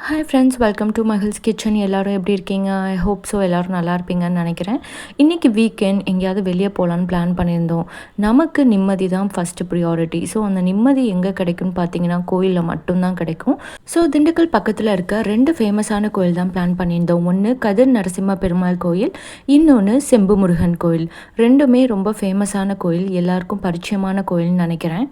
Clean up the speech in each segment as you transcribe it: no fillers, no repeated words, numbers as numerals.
Hi friends, welcome to Magizh's kitchen. எல்லோரும் எப்படி இருக்கீங்க? ஐ ஹோப் ஸோ எல்லோரும் நல்லா இருப்பீங்கன்னு நினைக்கிறேன். இன்றைக்கி வீக்கெண்ட் எங்கேயாவது வெளியே போகலான்னு பிளான் பண்ணியிருந்தோம். நமக்கு நிம்மதி தான் ஃபஸ்ட்டு ப்ரியாரிட்டி. ஸோ அந்த நிம்மதி எங்கே கிடைக்கும்னு பார்த்தீங்கன்னா கோயிலில் மட்டும்தான் கிடைக்கும். ஸோ திண்டுக்கல் பக்கத்தில் இருக்க 2 ஃபேமஸான கோயில் தான் பிளான் பண்ணியிருந்தோம். ஒன்று கதிர் நரசிம்ம பெருமாள் கோயில், இன்னொன்று செம்பு முருகன் கோயில். ரெண்டுமே ரொம்ப ஃபேமஸான கோயில், எல்லாருக்கும் பரிச்சயமான கோயில்னு நினைக்கிறேன்.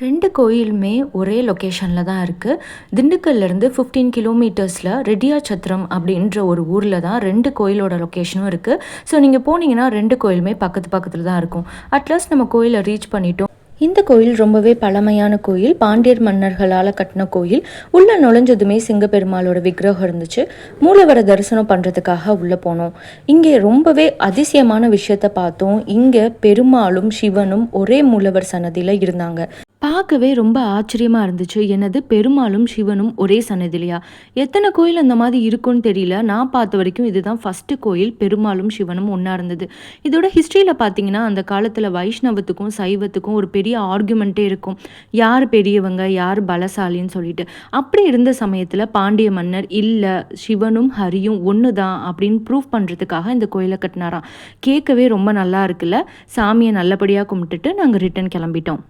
2 கோயிலுமே ஒரே லொக்கேஷனில் தான் இருக்குது. திண்டுக்கல்லேருந்து 15 கிலோமீட்டர்ஸில் ரெட்டியாச்சத்திரம் அப்படின்ற ஒரு ஊரில் தான் 2 கோயிலோட லொக்கேஷனும் இருக்குது. ஸோ நீங்கள் போனீங்கன்னா 2 கோயிலுமே பக்கத்தில் தான் இருக்கும். அட்லாஸ்ட் நம்ம கோயிலை ரீச் பண்ணிட்டோம். இந்த கோயில் ரொம்பவே பழமையான கோயில், பாண்டியர் மன்னர்களால் கட்டின கோயில். உள்ளே நுழைஞ்சதுமே சிங்கப்பெருமாளோட விக்கிரகம் இருந்துச்சு. மூலவரை தரிசனம் பண்ணுறதுக்காக உள்ளே போனோம். இங்கே ரொம்பவே அதிசயமான விஷயத்தை பார்த்தோம். இங்கே பெருமாளும் சிவனும் ஒரே மூலவர் சன்னதியில் இருந்தாங்க. பார்க்கவே ரொம்ப ஆச்சரியமாக இருந்துச்சு. என்னது, பெருமாளும் சிவனும் ஒரே சன்னதிலையா? எத்தனை கோயில் அந்த மாதிரி இருக்குன்னு தெரியல. நான் பார்த்த வரைக்கும் இதுதான் ஃபஸ்ட்டு கோயில் பெருமாளும் சிவனும் ஒன்றா இருந்தது. இதோட ஹிஸ்ட்ரியில் பார்த்தீங்கன்னா அந்த காலத்தில் வைஷ்ணவத்துக்கும் சைவத்துக்கும் ஒரு பெரிய ஆர்குமெண்ட்டே இருக்கும். யார் பெரியவங்க, யார் பலசாலின்னு சொல்லிட்டு. அப்படி இருந்த சமயத்தில் பாண்டிய மன்னர் இல்லை, சிவனும் ஹரியும் ஒன்று தான் அப்படின்னு ப்ரூவ் பண்ணுறதுக்காக இந்த கோயிலை கட்டினாராம். கேட்கவே ரொம்ப நல்லா இருக்குல்ல. சாமியை நல்லபடியாக கும்பிட்டுட்டு நாங்கள் ரிட்டன் கிளம்பிட்டோம்.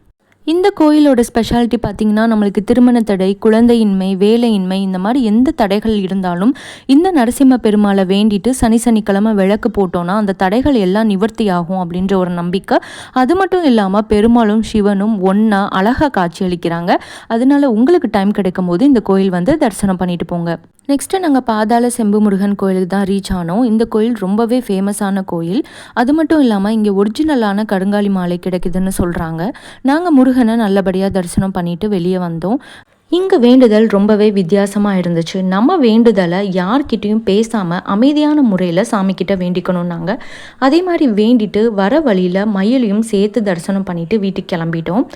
இந்த கோயிலோட ஸ்பெஷாலிட்டி பார்த்திங்கன்னா, நம்மளுக்கு திருமண தடை, குழந்தையின்மை, வேலையின்மை, இந்த மாதிரி எந்த தடைகள் இருந்தாலும் இந்த நரசிம்ம பெருமாளை வேண்டிட்டு சனிக்கிழமை விளக்கு போட்டோன்னா அந்த தடைகள் எல்லாம் நிவர்த்தி ஆகும் அப்படின்ற ஒரு நம்பிக்கை. அது மட்டும் இல்லாமல் பெருமாளும் சிவனும் ஒன்றா அழகாக காட்சி அளிக்கிறாங்க. அதனால உங்களுக்கு டைம் கிடைக்கும் போது இந்த கோயில் வந்து தரிசனம் பண்ணிட்டு போங்க. நெக்ஸ்ட்டு நாங்கள் பாதாள செம்பு முருகன் கோயிலுக்கு தான் ரீச் ஆனோம். இந்த கோயில் ரொம்பவே ஃபேமஸான கோயில். அது மட்டும் இல்லாமல் இங்கே ஒரிஜினலான கருங்காலி மாலை கிடைக்குதுன்னு சொல்கிறாங்க. நாங்கள் முருகனை நல்லபடியாக தரிசனம் பண்ணிட்டு வெளியே வந்தோம். இங்கே வேண்டுதல் ரொம்பவே வித்தியாசமாக இருந்துச்சு. நம்ம வேண்டுதலை யார்கிட்டையும் பேசாமல் அமைதியான முறையில் சாமிக்கிட்ட வேண்டிக்கணும்னாங்க. அதே மாதிரி வேண்டிட்டு வர வழியில் மயிலையும் சேர்த்து தரிசனம் பண்ணிவிட்டு வீட்டுக்கு கிளம்பிட்டோம்.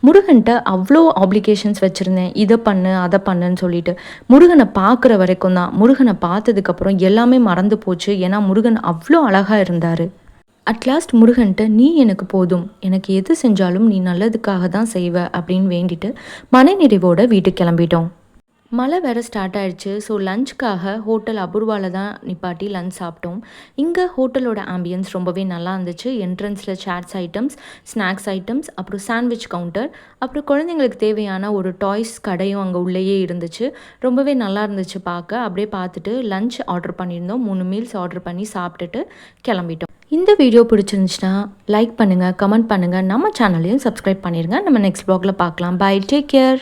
முருகன்கிட்ட அவ்வளோ ஆப்ளிகேஷன்ஸ் வச்சுருந்தேன், இதை பண்ணு அதை பண்ணுன்னு சொல்லிட்டு. முருகனை பார்க்குற வரைக்கும் தான். முருகனை பார்த்ததுக்கப்புறம் எல்லாமே மறந்து போச்சு. ஏன்னா முருகன் அவ்வளோ அழகாக இருந்தார். அட்லாஸ்ட் முருகன்ட்ட நீ எனக்கு போதும், எனக்கு எது செஞ்சாலும் நீ நல்லதுக்காக தான் செய்வ அப்படின்னு வேண்டிட்டு மனநிறைவோடு வீட்டுக்கு கிளம்பிட்டோம். மழை வேறு ஸ்டார்ட் ஆகிடுச்சு. ஸோ லஞ்சுக்காக ஹோட்டல் அபூர்வாவில் தான் நிப்பாட்டி லஞ்ச் சாப்பிட்டோம். இங்கே ஹோட்டலோட ஆம்பியன்ஸ் ரொம்பவே நல்லா இருந்துச்சு. என்ட்ரன்ஸில் சேட்ஸ் ஐட்டம்ஸ், ஸ்நாக்ஸ் ஐட்டம்ஸ், அப்புறம் சாண்ட்விச் கவுண்டர், அப்புறம் குழந்தைங்களுக்கு தேவையான ஒரு டாய்ஸ் கடையும் அங்கே உள்ளேயே இருந்துச்சு. ரொம்பவே நல்லா இருந்துச்சு பார்க்க. அப்படியே பார்த்துட்டு லஞ்ச் ஆர்டர் பண்ணியிருந்தோம். 3 மீல்ஸ் ஆர்டர் பண்ணி சாப்பிட்டுட்டு கிளம்பிட்டோம். இந்த வீடியோ பிடிச்சிருந்துச்சுன்னா லைக் பண்ணுங்கள், கமெண்ட் பண்ணுங்கள், நம்ம சேனலையும் சப்ஸ்கிரைப் பண்ணிடுங்க. நம்ம நெக்ஸ்ட் வ்ளாகில் பார்க்கலாம். Bye, take care.